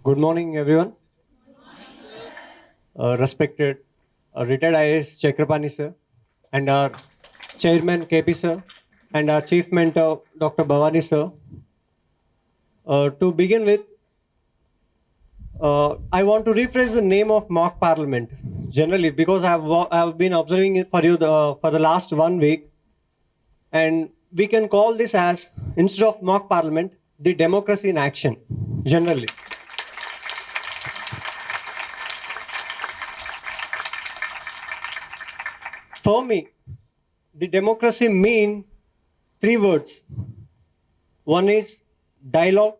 Good morning, everyone. Respected retired IAS Chakrapani sir, and our chairman KP sir, and our chief mentor Dr. Bhavani sir. To begin with, I want to rephrase the name of mock parliament generally because I have been observing it for you for the last 1 week, and we can call this as, instead of mock parliament, the democracy in action generally. For me, the democracy mean 3 words. One is dialogue,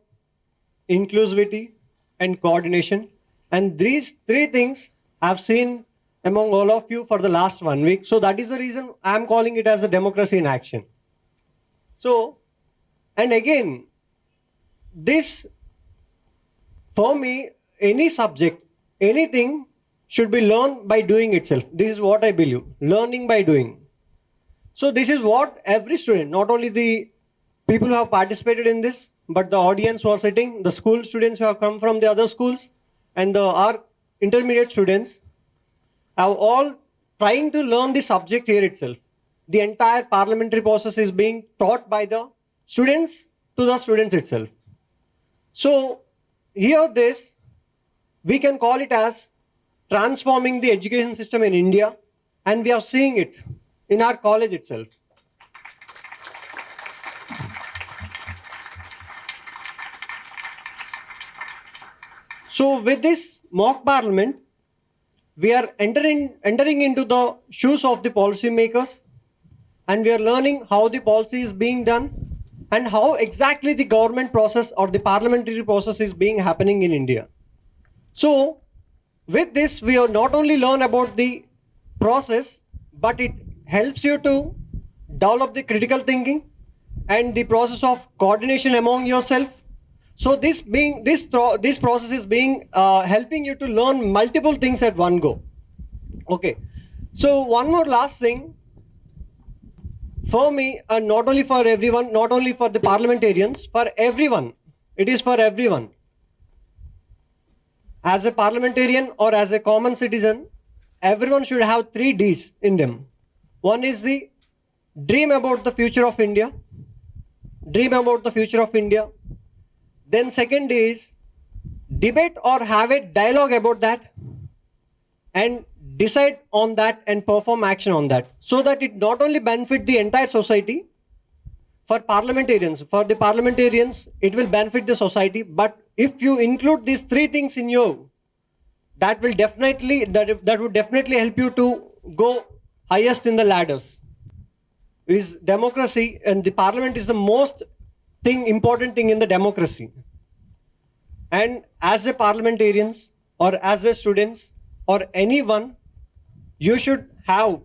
inclusivity, and coordination. And these 3 things I've seen among all of you for the last 1 week. So that is the reason I'm calling it as a democracy in action. So, and again, this, for me, any subject, anything should be learned by doing itself. This is what I believe, learning by doing. So this is what every student, not only the people who have participated in this, but the audience who are sitting, the school students who have come from the other schools, and our intermediate students, are all trying to learn the subject here itself. The entire parliamentary process is being taught by the students to the students itself. So here we can call it as transforming the education system in India, and we are seeing it in our college itself. So with this mock parliament, we are entering into the shoes of the policymakers, and we are learning how the policy is being done and how exactly the government process or the parliamentary process is being happening in India. So with this, we will not only learn about the process, but it helps you to develop the critical thinking and the process of coordination among yourself. So this process is being helping you to learn multiple things at one go. Okay. So one more last thing for me, and not only for everyone, not only for the parliamentarians, for everyone. It is for everyone. As a parliamentarian or as a common citizen, everyone should have 3 Ds in them. One is the dream about the future of India. Dream about the future of India. Then second is debate or have a dialogue about that and decide on that and perform action on that, so that it not only benefit the entire society. For the parliamentarians, it will benefit the society, but if you include these 3 things in you, that would definitely help you to go highest in the ladders. Is democracy, and the parliament is the most important thing in the democracy. And as a parliamentarians or as a students or anyone, you should have,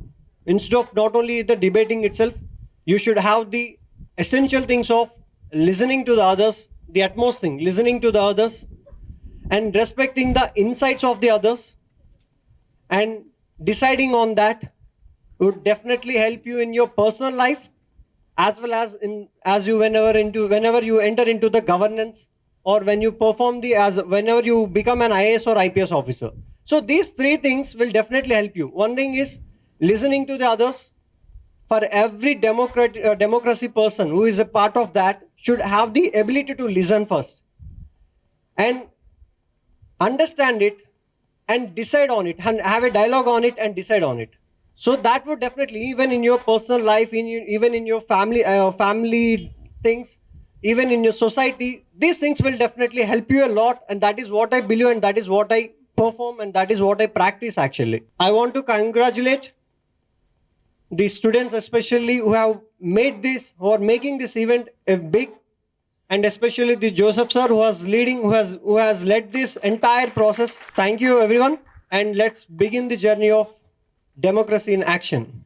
instead of not only the debating itself, you should have the essential things of listening to the others, the utmost thing, listening to the others and respecting the insights of the others, and deciding on that would definitely help you in your personal life, as well as whenever you enter into the governance, or when you whenever you become an IAS or IPS officer. So these 3 things will definitely help you. One thing is listening to the others. For every democracy person who is a part of that should have the ability to listen first and understand it and decide on it, and have a dialogue on it and decide on it. So that would definitely, even in your personal life, even in your family things, even in your society, these things will definitely help you a lot. And that is what I believe, and that is what I perform, and that is what I practice actually. I want to congratulate the students especially who have made this, who are making this event a big, and especially the Joseph sir who has led this entire process. Thank you everyone, and let's begin the journey of democracy in action.